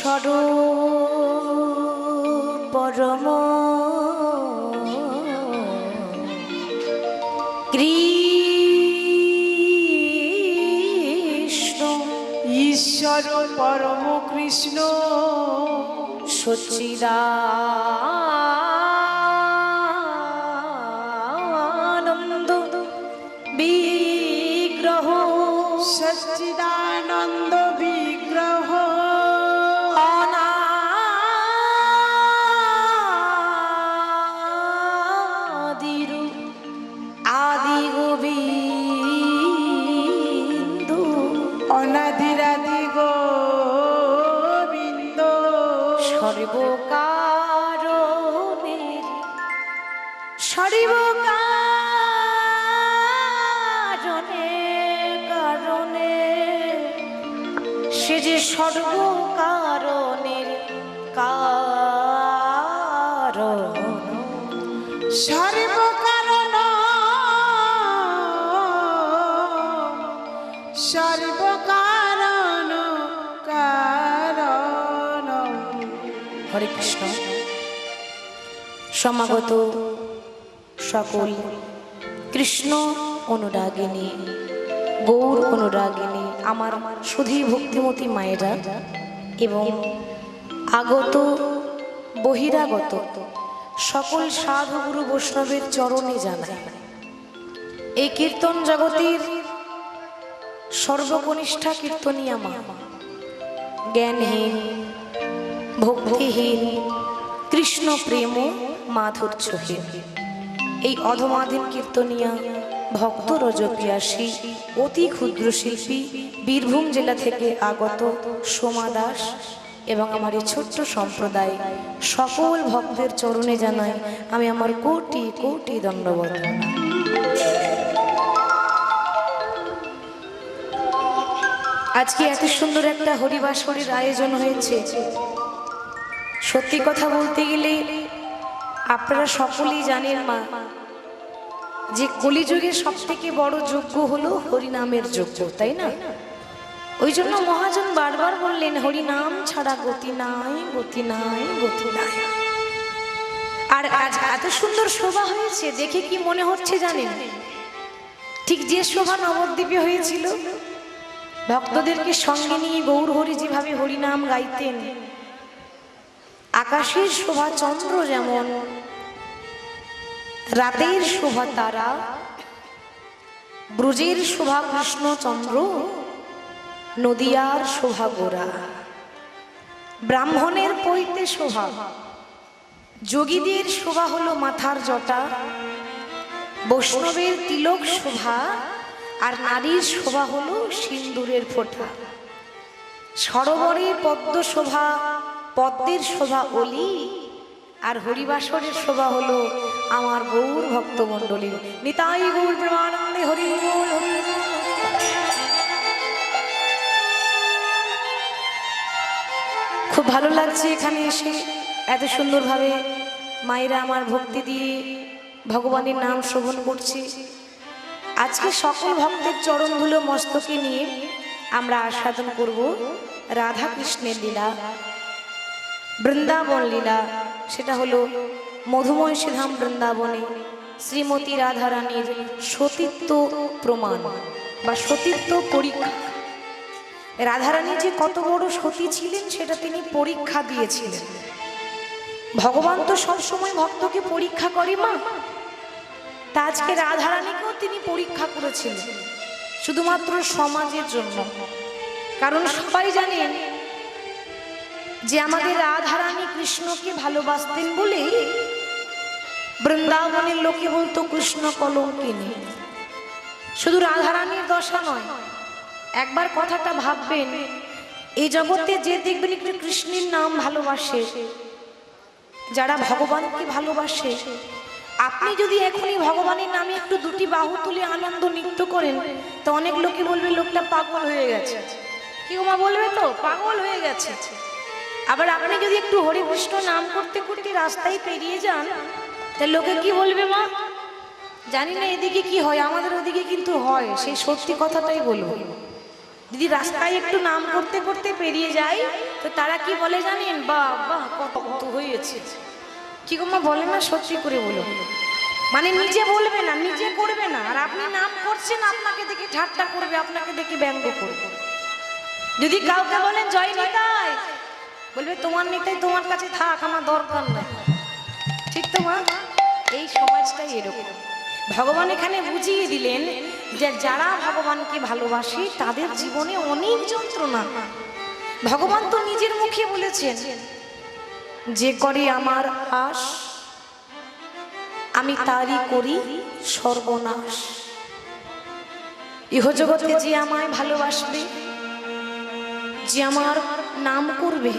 ঈশ্বর পরম কৃষ্ণ, ঈশ্বর পরম কৃষ্ণ সচ্চিদানন্দ বিগ্রহ, সচ্চিদানন্দ বিগ্রহ অনাদিরূপ আদি গোবিন্দ, অনাদিরাদি গোবিন্দ সর্বকারণের কারণে সে যে সর্বকারণের কারণ, সর্বকারণ সর্বকারণ কারণ। হরে কৃষ্ণ। সমাগত সকল কৃষ্ণ অনুরাগিনী, গৌর অনুরাগিনী, আমার সুধী ভক্তিমতী মায়েরা এবং আগত বহিরাগত সকল সাধু গুরু বৈষ্ণবের চরণে জানাই এই কীর্তন জগতের সর্বকনিষ্ঠা কীর্তনিয়া মা, জ্ঞানহীন ভক্তিহীন কৃষ্ণ প্রেম মাধুর্যহীন এই অধমাধীন কীর্তনিয়া ভক্ত রজপিয়াসী অতি ক্ষুদ্র শিল্পী বীরভূম জেলা থেকে আগত সোমা দাস এবং আমার এই ছোট্ট সম্প্রদায় সকল ভক্তের চরণে জানাই আমি আমার কোটি কোটি দণ্ডবত। আজকে এত সুন্দর একটা হরিবাসরের আয়োজন হয়েছে। সত্যি কথা বলতে গেলে আপনারা সকলেই জানেন মা যে কলিযুগে সব থেকে বড় যজ্ঞ হলো হরিনামের যজ্ঞ, তাই না? ওই জন্য মহাজন বারবার বললেন হরিনাম ছাড়া গতি নাই, গতি নাই, গতি নাই। আর আজ এত সুন্দর শোভা হয়েছে দেখে কি মনে হচ্ছে জানেন? ঠিক যে শোভা নবদ্বীপে হয়েছিল, ভক্তদেরকে সঙ্গে নিয়ে গৌর হরি যেভাবে হরিনাম গাইতেন, আকাশের শোভা চন্দ্র যেমন, রাতের শোভা তারা, ব্রজের শোভা কৃষ্ণচন্দ্র, নদিয়ার শোভা গোরা, ব্রাহ্মণের পৈতে শোভা, যোগীদের শোভা হলো মাথার জটা, বৈষ্ণবের তিলক শোভা, আর নারীর শোভা হলো সিন্দুরের ফোঁটা। সরোবরে পদ্ম শোভা, পদ্মের শোভা অলি, আর হরিবাসরের শোভা হলো আমার গৌর ভক্তমণ্ডলী। নিতাই গৌর প্রেমানন্দে হরি বল, হরি বল। খুব ভালো লাগছে এখানে এসে, এত সুন্দরভাবে মায়েরা আমার ভক্তি দিয়ে ভগবানের নাম শ্রবণ করছে। আজকে সকল ভক্তের চরণ ধুলো মস্তকে নিয়ে আমরা আস্বাদন করব রাধা কৃষ্ণের লীলা, বৃন্দাবন লীলা। সেটা হলো মধুময় শ্রীধাম বৃন্দাবনে শ্রীমতী রাধারানীর সতীত্ব প্রমাণ বা সতীত্ব পরীক্ষা। রাধারানী যে কত বড় সতী ছিলেন সেটা তিনি পরীক্ষা দিয়েছিলেন। ভগবান তো সবসময় ভক্তকে পরীক্ষা করে মা, তা আজকে রাধারানীকেও তিনি পরীক্ষা করেছিলেন শুধুমাত্র সমাজের জন্য। কারণ সবাই জানেন যে আমাদের রাধারানী কৃষ্ণকে ভালোবাসতেন বলে বৃন্দাবনের লোকে বলতো কৃষ্ণ কলঙ্কিনী। শুধু রাধারানীর দশা নয়, একবার কথাটা ভাববেন, এই জগতে যে দেখবেন একটু কৃষ্ণের নাম ভালোবাসে, যারা ভগবানকে ভালোবাসে, আপনি যদি এখনই ভগবানের নামে একটু দুটি বাহু তুলে আনন্দ নৃত্য করেন তো অনেক লোকে বলবে লোকটা পাগল হয়ে গেছে। কেউ মা বলবে তো পাগল হয়ে গেছে। আবার আপনি যদি একটু হরে কৃষ্ণ নাম করতে করতে রাস্তায় পেরিয়ে যান তা লোকে কি বলবে মা? জানি না এদিকে কি হয়, আমাদের ওদিকে কিন্তু হয়, সেই সত্যি কথাটাই বলবো। যদি রাস্তায় একটু নাম করতে করতে পেরিয়ে যায় তো তারা কি বলে জানেন, বাহ বাহ কত হয়েছে। কি গো মা বলে না, সত্যি করে বলো। মানে নিজে বলবে না, নিজে করবে না, আর আপনি নাম করছেন, আপনাকে দেখে ঠাট্টা করবে, আপনাকে দেখে ব্যঙ্গ করবে। যদি কাউকে বলেন জয় নিতাই, বলবে তোমার নিতাই তোমার কাছে থাক, আমার দরকার নাই। ঠিক তো মা? এই সমাজটাই এরকম। ভগবান এখানে বুঝিয়ে দিলেন যে যারা ভগবানকে ভালোবাসে তাদের জীবনে অনেক যন্ত্রণা। ভগবান তো নিজের মুখে বলেছেন, যে করে আমার আশ আমি তারই করি সর্বনাশ। ইহজগতে যে আমায় ভালোবাসবে, যে আমার নাম করবে,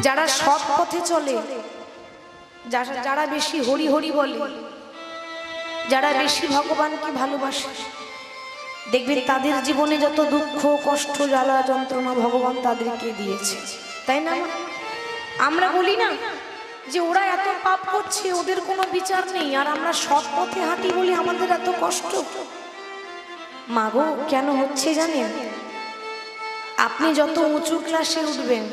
যারা সৎ পথে চলে, যারা বেশি হরি হরি বলে, যারা বেশি ভগবানকে ভালোবাসে, দেখবেন তাদের জীবনে যত দুঃখ কষ্ট জ্বালা যন্ত্রণা ভগবান তাদেরকে দিয়েছে, তাই না? আমরা বলি না যে ওরা এত পাপ করছে, ওদের কোনো বিচার নেই, আর আমরা সৎ পথে হাঁটি বলি আমাদের এত কষ্ট। মাগো কেন হচ্ছে জানেন? আপনি যত উঁচু ক্লাসে উঠবেন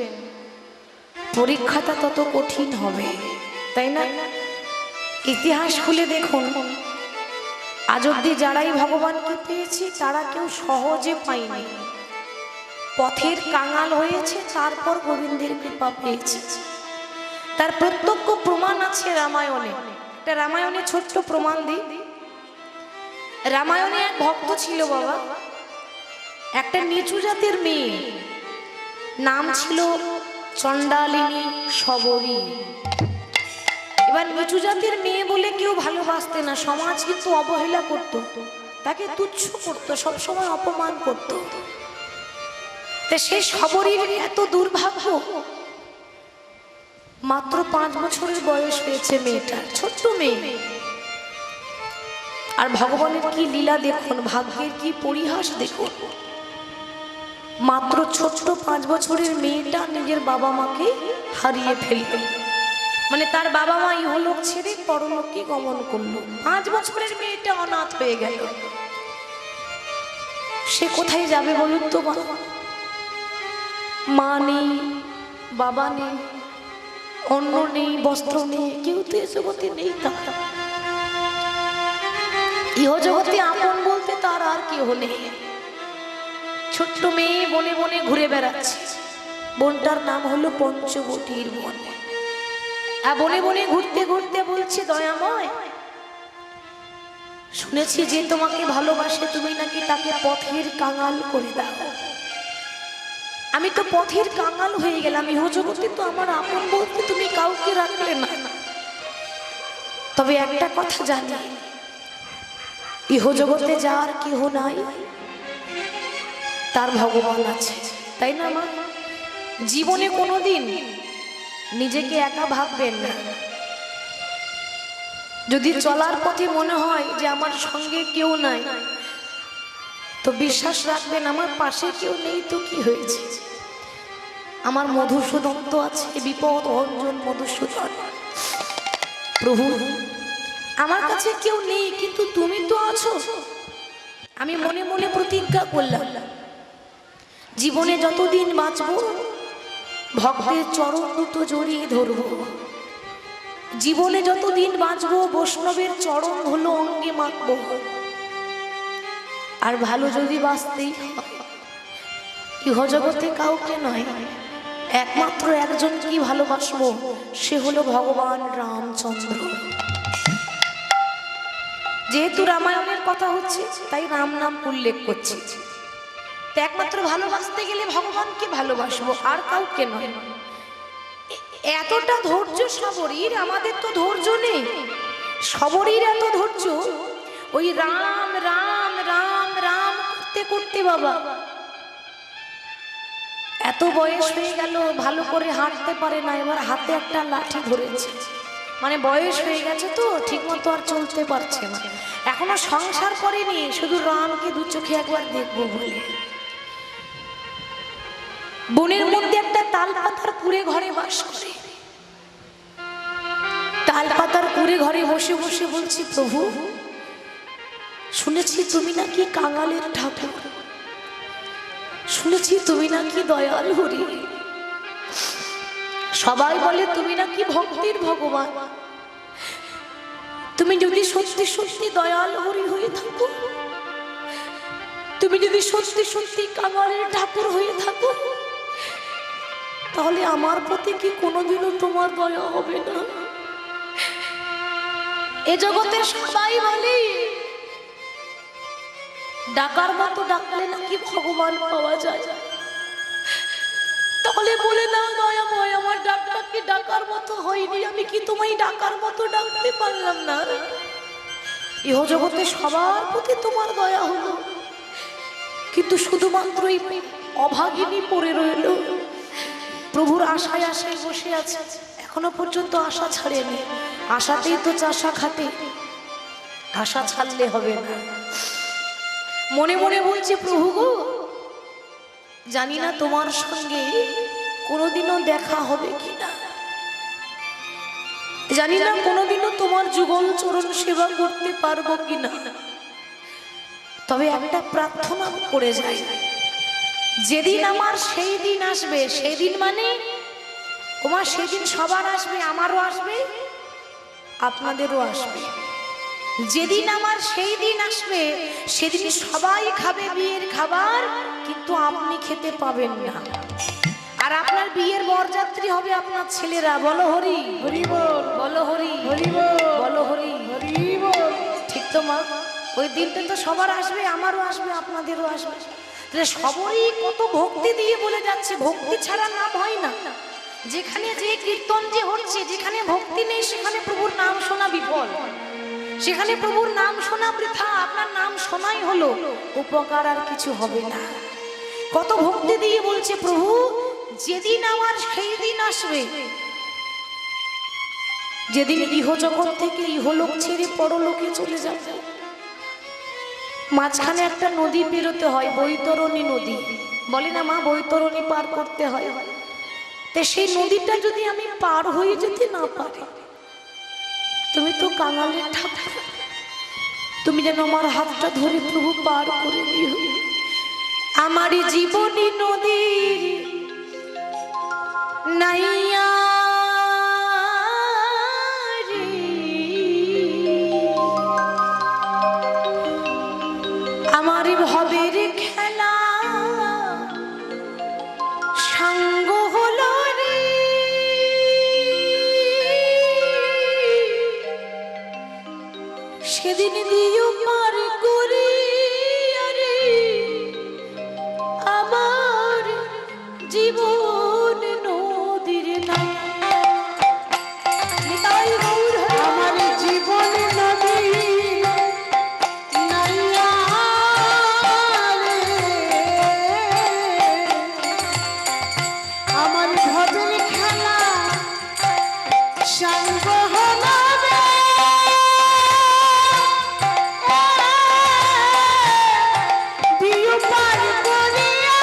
পরীক্ষাটা তত কঠিন হবে, তাই না? ইতিহাস খুলে দেখুন, আজ অব্দি যারাই ভগবানকে পেয়েছে তারা কেউ সহজে পায়নি, পথের কাঙাল হয়েছে, তারপর গোবিন্দের কৃপা পেয়েছে। তার প্রত্যক্ষ প্রমাণ আছে রামায়ণে। একটা রামায়ণে ছোট্ট প্রমাণ দিই। রামায়ণে এক ভক্ত ছিল বাবা, একটা নিচু জাতের মেয়ে, নাম ছিল চণ্ডালিনী শবরী। এবার নিচু জাতের মেয়ে বলে কেউ ভালোবাসতে না, সমাজ কিন্তু অবহেলা করত, তাকে তুচ্ছ করতো, সবসময় অপমান করত। তা সেই শবরীর এত দুর্ভাগ্য, মাত্র 5 বছরের বয়স হয়েছে মেয়েটা, ছোট্ট মেয়ে। আর ভগবানের কি লীলা দেখুন, ভাগ্যের কি পরিহাস দেখুন। মাত্র ছোট্ট 5 বছরের মেয়েটা নিজের বাবা মাকে হারিয়ে ফেলবে, মানে তার বাবা মা ইহলোক ছেড়ে পরলোকে গমন করলো। 5 বছরের মেয়েটা অনাথ হয়ে গেল। সে কোথায় যাবে বলুন তো? মা নেই, বাবা নেই, অন্ন নেই, বস্ত্র নেই, কেউ তো এ জগতে নেই। তার ইহজগতে আপন বলতে তার আর কেউ নেই। ছোট্ট মেয়ে বনে বনে ঘুরে বেড়াচ্ছে। বনটার নাম হলো পঞ্চবটির বন। আর বনে বনে ঘুরতে ঘুরতে বলছে, দয়াময়, শুনেছি যে তোমাকে ভালোবাসে, তুমি নাকি তাকে পথের কাঙাল করে দাও। আমি তো পথের কাঙাল হয়ে গেলাম, ইহজগতে তো আমার আপন বলতে তুমি কাউকে রাখলে না। তবে একটা কথা জানি, ইহজগতে যার কেহ নাই তার ভগবান আছে, তাই না মা? জীবনে কোনোদিন নিজেকে একা ভাববেন না। যদি চলার পথে মনে হয় যে আমার সঙ্গে কেউ নাই, তো বিশ্বাস রাখবেন আমার পাশে কেউ নেই তো কি হয়েছে, আমার মধুসূদন তো আছে, বিপদ অঞ্জন মধুসূদন। প্রভু আমার কাছে কেউ নেই, কিন্তু তুমি তো আছো। আমি মনে মনে প্রতিজ্ঞা করলাম, জীবনে যতদিন বাঁচব ভক্তের চরণ দুটো জড়িয়ে ধরব। জীবনে যতদিন বাঁচব বৈষ্ণবের চরণ হলো অঙ্গে মাখব। আর ভালো যদি বাঁচতেই ইহজগতে কাউকে নয়, একমাত্র একজন কি ভালোবাসবো, সে হলো ভগবান রামচন্দ্র। যেহেতু রামায়ণের কথা হচ্ছে তাই রাম নাম উল্লেখ করছি। তো একমাত্র ভালোবাসতে গেলে ভগবানকে ভালোবাসবো, আর কাউকে নয়। এতটা ধৈর্য শবরীর, আমাদের তো ধৈর্য নেই। শবরীর এত ধৈর্য, ওই রাম রাম রাম রাম করতে করতে বাবা এত বয়স হয়ে গেল, ভালো করে হাঁটতে পারে না। এবার হাতে একটা লাঠি ধরেছে, মানে বয়স হয়ে গেছে তো ঠিক মতো আর চলতে পারছে না। এখনো সংসার করেনি, শুধু রামকে দু চোখে একবার দেখবো বলে বনের মধ্যে একটা তাল পাতার কুড়ে ঘরে বাস করে। তাল পাতার কুড়ে ঘরে বসে বসে বলছি, প্রভু শুনেছি তুমি নাকি কাঙালের ঠাকুর, শুনেছি তুমি নাকি দয়াল হরি, সবাই বলে তুমি নাকি ভক্তির ভগবান। তুমি যদি সত্যি সত্যি দয়াল হরি হয়ে থাকো, তুমি যদি সত্যি সত্যি কাঙালের ঠাকুর হয়ে থাকো, তাহলে আমার প্রতি কি কোনোদিনও তোমার দয়া হবে না? এ জগতে সবাই বলে ডাকার মতো ডাকলে নাকি ভগবান পাওয়া যায়। তাহলে বলে না দয়াময়, আমার ডাকটা কি ডাকার মতো হয়নি? আমি কি তোমায় ডাকার মতো ডাকতে পারলাম না? ইহ জগতে সবার প্রতি তোমার দয়া হলো, কিন্তু শুধুমাত্র এই অভাগিনী পড়ে রইল, প্রভুর আশায় আশায় বসে আছে, এখনো পর্যন্ত আশা ছাড়েনি। আশাতেই তো চাষা খাটে, আশা ছাড়লে হবে না। মনে মনে বলছে, প্রভু গো, জানি না তোমার সঙ্গে কোনোদিনও দেখা হবে কিনা, জানি না কোনোদিনও তোমার যুগল চরণ সেবা করতে পারবো কিনা, তবে একটা প্রার্থনা করে যাই, যেদিন আমার সেই দিন আসবে, সেই দিন মানে তোমার সেদিন সবার আসবে, আমারও আসবে, আপনাদেরও আসবে। যেদিন আমার সেই দিন আসবে, সেদিন সবাই খাবে বিয়ের খাবার, কিন্তু আপনি খেতে পাবেন না। আর আপনার বিয়ের বরযাত্রী হবে আপনার ছেলেরা। বলো হরি হরি বল, বলো হরি হরি বল, বলো হরি হরি বল। ঠিক তো মা? ওই দিনটা তো সবার আসবে, আমারও আসবে, আপনাদেরও আসবে। তাহলে সবাই কত ভক্তি দিয়ে বলে যাচ্ছে, ভক্তি ছাড়া নাম হয় না। যেখানে যে কীর্তন যে হচ্ছে, যেখানে ভক্তি নেই সেখানে প্রভুর নাম শোনা বিফল, সেখানে প্রভুর নাম শোনা বৃথা। আপনার নাম শোনাই হলো উপকার, আর কিছু হবে না। কত ভক্তি দিয়ে বলছে, প্রভু যেদিন আমার সেই দিন আসবে, যেদিন ইহজগৎ থেকে ইহলোক ছেড়ে পরলোকে চলে যাবে, মাঝখানে একটা নদী পেরোতে হয়, বৈতরণী নদী বলে না মা, বৈতরণী পার করতে হয়। তো সেই নদীটা যদি আমি পার হয়ে যেতে না পারি, তুমি তো কাঙালের ঠাকুর, তুমি যেন আমার হাতটা ধরে প্রভু পার করে দিও। আমার জীবনী নদীর নাইয়া রে, আমার ভবের খেলা সাঙ্গ হলো রে, সেদিন দিও পার করে আরে আমার জীবন নদীর নাই। আমার জীবন নদী নাইয়া রে, আমার ভবের খেলা সাঙ্গ হলো রে, দিও পার করিয়া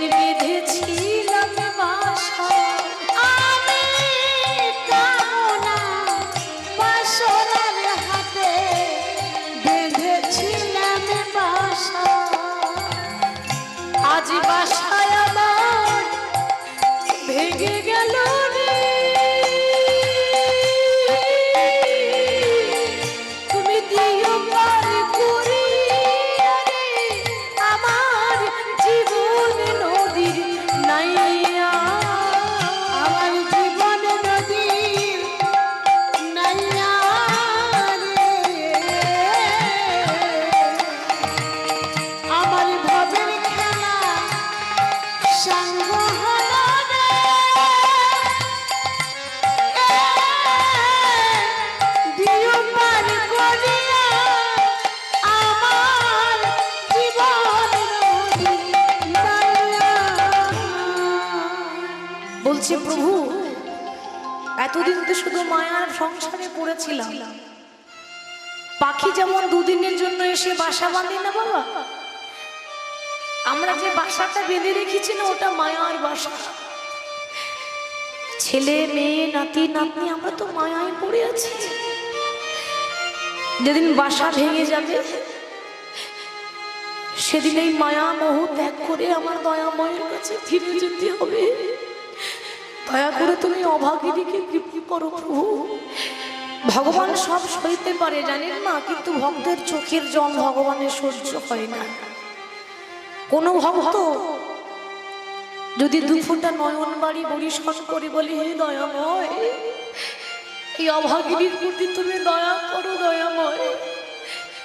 এতদিন বেঁধেছিলাম বাসা, আমি কামনা বাসরার হাতে বেঁধেছিলাম বাসা। আজ বাসায় আমার ভেঙে গেল রে। তুমি দিও পার করিয়া রে আমার জীবন নদীর নাইয়া। আমার জীবন নদীর নাইয়া রে। আমার ভবের খেলা সঙ্গ হলো রে। দিও পার করিয়া আমার জীবন নদীর নাইয়া। বলছি প্রভু, এতদিন তো শুধু মায়ার সংসারে পড়েছিলাম। পাখি যেমন দুদিনের জন্য এসে বাসা বাঁধে না বাবা, আমরা যে বাসাটা বেঁধে রেখেছি না ওটা মায়ার বাসা। ছেলে মেয়ে নাতি নাতনি আমরা তো মায়ায় পড়ে আছি। যেদিন বাসা ভেঙে যাবে সেদিন এই মায়া মোহ ত্যাগ করে আমার দয়াময়ের কাছে ফিরে যেতে হবে। দয়া করে তুমি অভাগিনীকে কৃপা করো প্রভু। ভগবান সব সইতে পারে জানেন না, কিন্তু ভক্তের চোখের জল ভগবানের সহ্য হয় না। কোন ভক্ত যদি দু ফোঁটা নয়ন বাড়ি বরিশন করে বলে হে দয়াময়, এই অভাগিনীর প্রতি তুমি দয়া করো দয়াময়,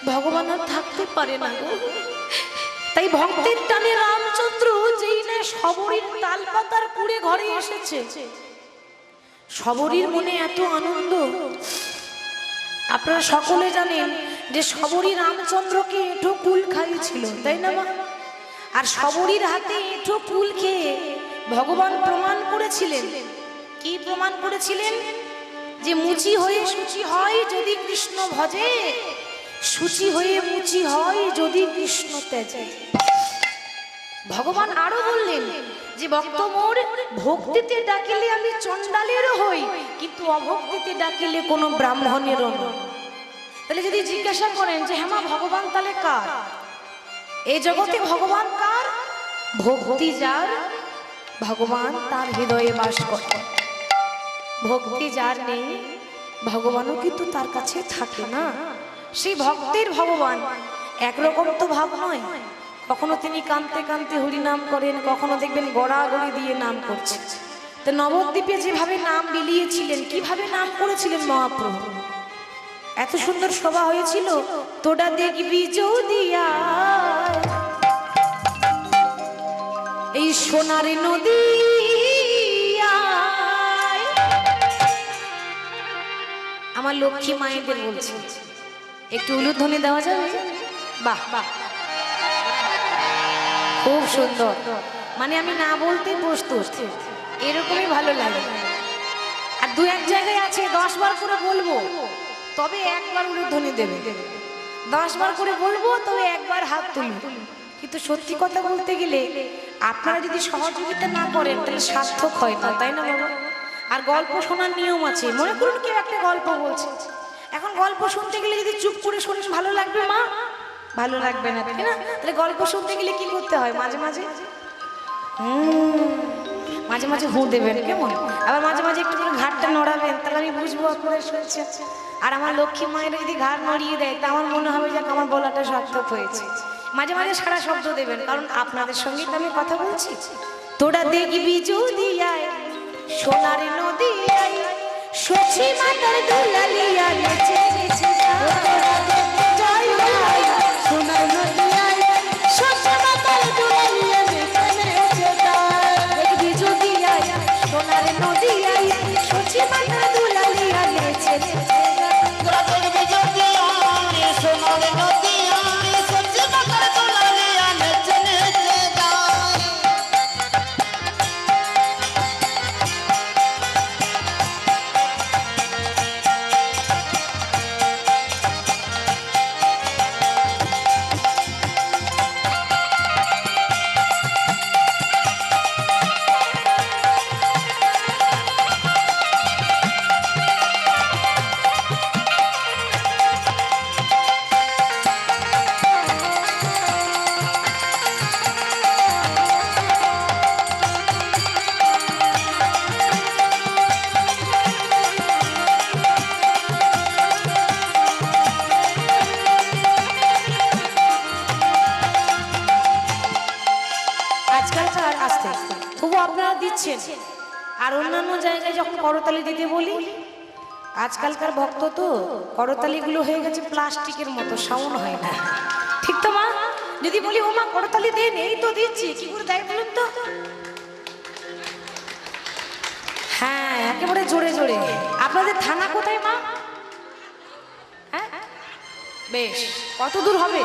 ভগবান আর থাকতে পারে না গো। তাই ভক্তের টানে রামচন্দ্র যেই না শবরীর তালপাতার পুড়ে ঘরে এসেছে, শবরীর মনে এত আনন্দ। আপনারা সকলে জানেন যে শবরী রামচন্দ্রকে এঁঠো কুল খাইয়েছিল, তাই না মা? আর শবরীর হাতে এঁঠো কুল খেয়ে ভগবান প্রমাণ করেছিলেন। কি প্রমাণ করেছিলেন? যে মুচি হয়ে সূচি হয় যদি কৃষ্ণ ভজে, সূচি হয়ে মুচি হয় যদি কৃষ্ণ ত্যাজে। ভগবান আরো বললেন যে ভক্ত মোর ভক্তিতে ডাকিলে আমি চণ্ডালেরও হই, কিন্তু অভক্তিতে ডাকিলে কোনো ব্রাহ্মণেরও নয়। তাহলে যদি জিজ্ঞাসা করেন যে হ্যাঁ মা ভগবান তাহলে কার? এই জগতে ভগবান কার? ভক্তি যার ভগবান তার হৃদয়ে বাস করে। ভক্তি যার নেই ভগবানও কিন্তু তার কাছে থাকে না। সেই ভক্তের ভগবান একরকম তো ভাব নয়। কখনো তিনি কাঁদতে কাঁদতে হরিনাম করেন, কখনো দেখবেন গড়াগড়ি দিয়ে নাম করছে। তো নবদ্বীপে যেভাবে নাম বিলিয়েছিলেন, কিভাবে নাম করেছিলেন মহাপ্রভু, এত সুন্দর সভা হয়েছিল। তোরা দেখবি যদি এই সোনার নদী, আমার লক্ষ্মী মায়েদের বলছি একটু উলুধ্বনি দেওয়া যাবে? বাহ বাহ, খুব সুন্দর। মানে আমি না বলতে প্রস্তুত, এরকমই ভালো লাগে। আর দু এক জায়গায় আছে 10 বার করে বলবো তবে একবার উলুধ্বনি দেবে, 10 বার করে বলবো তবে একবার হাত তুলবে। কিন্তু সত্যি কথা বলতে গেলে আপনারা যদি সহযোগিতা না করেন তাহলে সার্থক হয় না, তাই না বাবা? আর গল্প শোনার নিয়ম আছে। মনে করুন কেউ একটা গল্প বলছে, এখন গল্প শুনতে গেলে যদি চুপ করে শোনেন ভালো লাগবে মা? ভালো লাগবে না, তাই না? তাহলে গল্প শুনতে গেলে কি করতে হয়? মাঝে মাঝে মাঝে মাঝে হু দেবেন, কেমন? আবার মাঝে মাঝে একটু করে ঘাটটা নড়াবেন, তাহলে আমি বুঝবো আপনারা শুনছে। আর আমার লক্ষ্মী মায়ের যদি ঘাড় নড়িয়ে দেয় তা আমার মনে হবে যে আমার বলাটা সার্থক হয়েছে। মাঝে মাঝে সারা শব্দ দেবেন, কারণ আপনাদের সঙ্গে তো আমি কথা বলছি। তোরা দেখবি যদি সোনার নদী সচি মাতার দুলালিয়া নেচে নেচে যায়, সোনার নদী সচি মাতার দুলালিয়া নেচে নেচে যায়। দেখবি যদি সোনার নদী সচি মাতার দুলালিয়া নেচে নেচে যায়। তোরা দেখবি যদি সোনার নদী সচি মাতার দুলালিয়া নেচে নেচে যায়। তবু আপনারা দিচ্ছেন। আর অন্যান্য জায়গায় যখন করতালি দিতে বলি, আজকালকার ভক্ত তো করতালিগুলো হয়ে গেছে প্লাস্টিকের মতো, সাউন্ড হয় না। ঠিক তো মা? যদি বলি ও মা করতালি দেন, এই তো দিচ্ছি, কি করে দেয় বলুন তো? হ্যাঁ, একেবারে জোরে জোরে। আপনাদের থানা কোথায় মা? হ্যাঁ, বেশ, কত দূর হবে?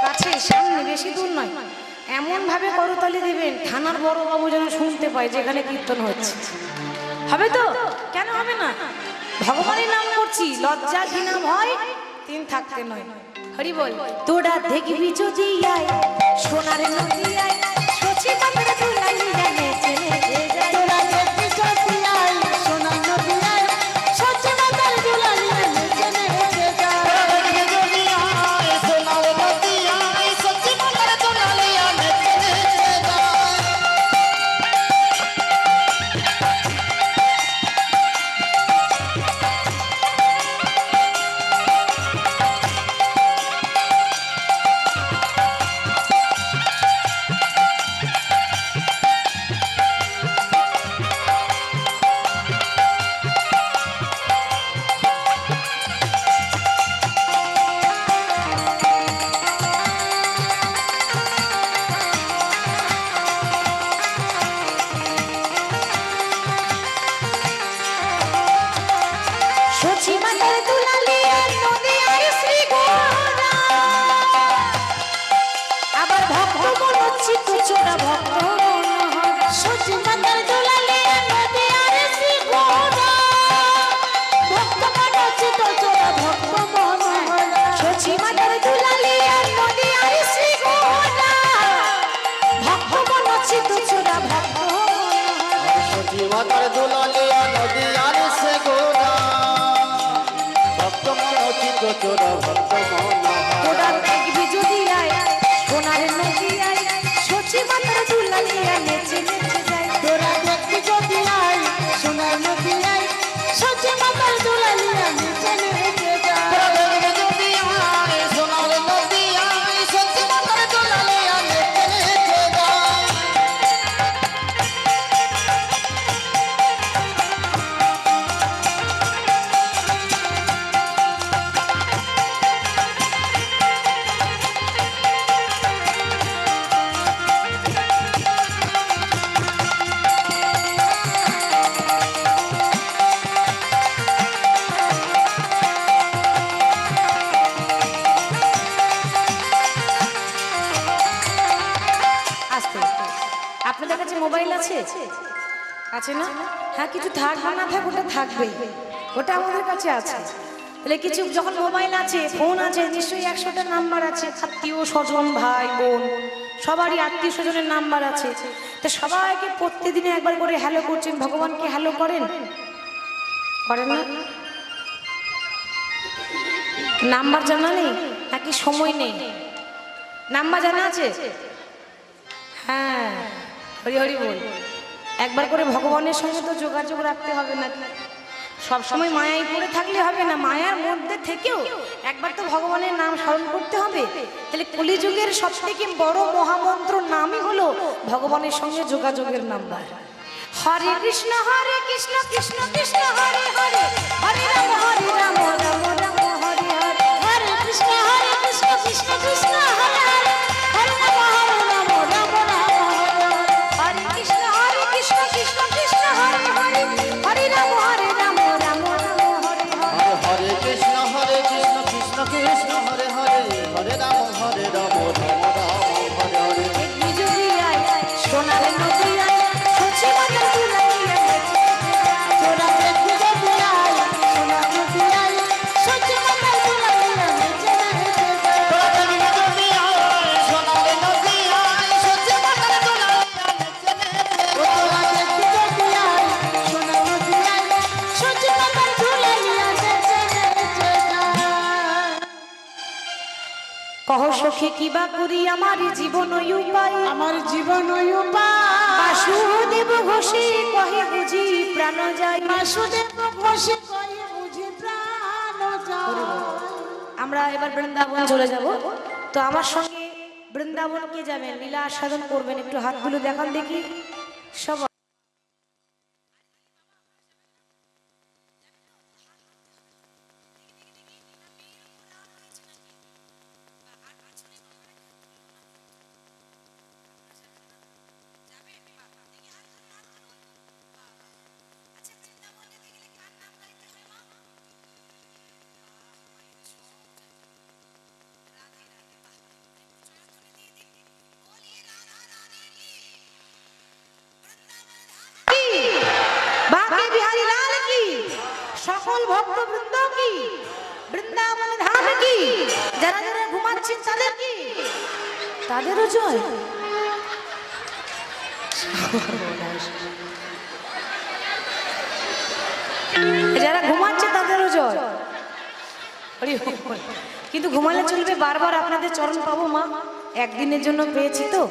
কাছে, সামনে, বেশি দূর নয়। এমন ভাবে করতালি দিবেন থানার বড় বাবু যেন শুনতে পায় যেখানে কীর্তন হচ্ছে। হবে তো? কেন হবে না? ভগবানের নাম করছি, লজ্জা ঘৃণা ভয় তিন থাকতে নয়। হরি বল। তোরা দেখবি যদি আয় সোনার নদী আয়, সচি মাতার দুলালি জানে চেনে যায়। তোরা দেখবি যদি আয় সোনার নদী আয়, সচি মাতার দুলালি নেচে নেচে যায়। তোরা দেখবি যদি আয় সোনার নদী আয়, সচি মাতার দুলালি নেচে নেচে যায়। সচি মাতার দুলালি নদী আর শ্রী গোরা, আবার ভক্ত মনোচিত চোরা ভক্ত মনোহর। সচি মাতার দুলালি নদী আর শ্রী গোরা, ভক্ত মনোচিত চোরা ভক্ত মনোহর। সচি মাতার দুলালি নদী আর শ্রী গোরা, ভক্ত মনোচিত চোরা ভক্ত মনোহর। সচি মাতার দুলালি নদী আর শ্রী গোরা, ভক্ত মনোচিত চোরা ভক্ত মনোহর। তোরা দেখবি যদি আয় সোনার নদী আয়, সচি মাতার দুলালি নেচে নেচে যায়। তোরা দেখবি যদি আয় সোনার নদী আয়, সচি মাতার দুলালি নেচে নেচে যায়। তোরা দেখবি যদি আয় সোনার নদী আয়, সচি মাতার দুলালি নেচে নেচে যায়। আস্তে আস্তে। আপনাদের কাছে মোবাইল আছে? আছে না? হ্যাঁ, কিছু থাক বা না থাক, ওটা থাকবে, ওটা আমাদের কাছে আছে। তাহলে কিছু যখন মোবাইল আছে, ফোন আছে, নিশ্চয়ই 100টা নাম্বার আছে, আত্মীয় স্বজন ভাই বোন সবারই আত্মীয় স্বজনের নাম্বার আছে। তো সবাইকে প্রত্যেকদিনে একবার করে হ্যালো করছেন, ভগবানকে হ্যালো করেন? করেন না? নাম্বার জানা নেই নাকি সময় নেই? নাম্বার জানা আছে? হ্যাঁ, হরি হরি বল। একবার করে ভগবানের সঙ্গে তো যোগাযোগ রাখতে হবে নাকি? সবসময় মায়ায় পড়ে থাকলে হবে না, মায়ার মধ্যে থেকেও একবার তো ভগবানের নাম স্মরণ করতে হবে। তাহলে কলিযুগের সবথেকে বড় মহামন্ত্র নামই হলো ভগবানের সঙ্গে যোগাযোগের নাম্বার। হরে কৃষ্ণ কৃষ্ণ কৃষ্ণ হরে হরে, হরে রাম রাম রাম হরে হরে। হরে কৃষ্ণ কৃষ্ণ কৃষ্ণ হরে হরে, হরে রাম রাম রাম হরে হরে। হরে কৃষ্ণ কৃষ্ণ কৃষ্ণ হরে হরে, হরে রাম রাম রাম হরে হরে। হরে কৃষ্ণ কৃষ্ণ কৃষ্ণ হরে হরে, হরে রাম রাম রাম হরে হরে। দেখবি যদি আয় সোনার নদী আয়, সচি মাতার দুলালি নেচে নেচে যায়। তোরা দেখবি যদি আয় সোনার নদী আয়, সচি মাতার দুলালি নেচে নেচে যায়। তোরা দেখবি যদি আয় সোনার নদী আয়, সচি মাতার দুলালি নেচে নেচে যায়। তোরা দেখবি যদি আয় সোনার নদী আয়, সচি মাতার দুলালি নেচে নেচে যায়। কহ সখী কিবা করি আমার জীবন উপায়, আমার জীবন উপায় বাসুদেব ঘোষে কহে বুঝি প্রাণ যায়। বাসুদেব ঘোষে কহে বুঝি প্রাণ যায়। আমরা এবার বৃন্দাবন চলে যাব। তো আমার সঙ্গে বৃন্দাবনকে যাবেন, লীলা আস্বাদন করবেন, একটু হাতগুলো দেখান দেখি সব। বাঁকে বিহারী লাল কি, সকল ভক্ত বৃন্দ কি, বৃন্দাবন ধাম কি, যারা যারা ঘুমাচ্ছেন তাদের কি, তাদেরও জয়। যারা ঘুমাচ্ছে তাদেরও জয়। হরি বল। কিন্তু ঘুমালে চলবে, বারবার আপনাদের চরণ পাবো মা, একদিনের জন্য পেয়েছি তো,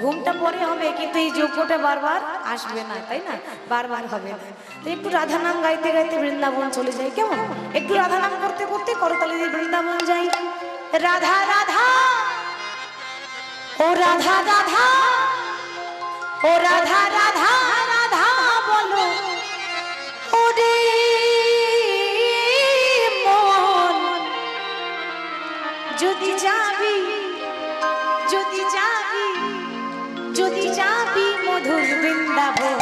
ঘুমটা পরে হবে কিন্তু এই যোগ্যটা বারবার আসবে না, তাই না, বারবার হবে না। তো একটু রাধা নাম গাইতে গাইতে বৃন্দাবন চলে যাই, কেমন? একটু রাধা নাম করতে করতে করতালি দিয়ে বৃন্দাবন যাই। রাধা রাধা ও রাধা রাধা ও রাধা রাধা রাধা বলো ওরে মন, যদি যাবি যদি যাবি যদি যাবি মধুর বৃন্দাবন।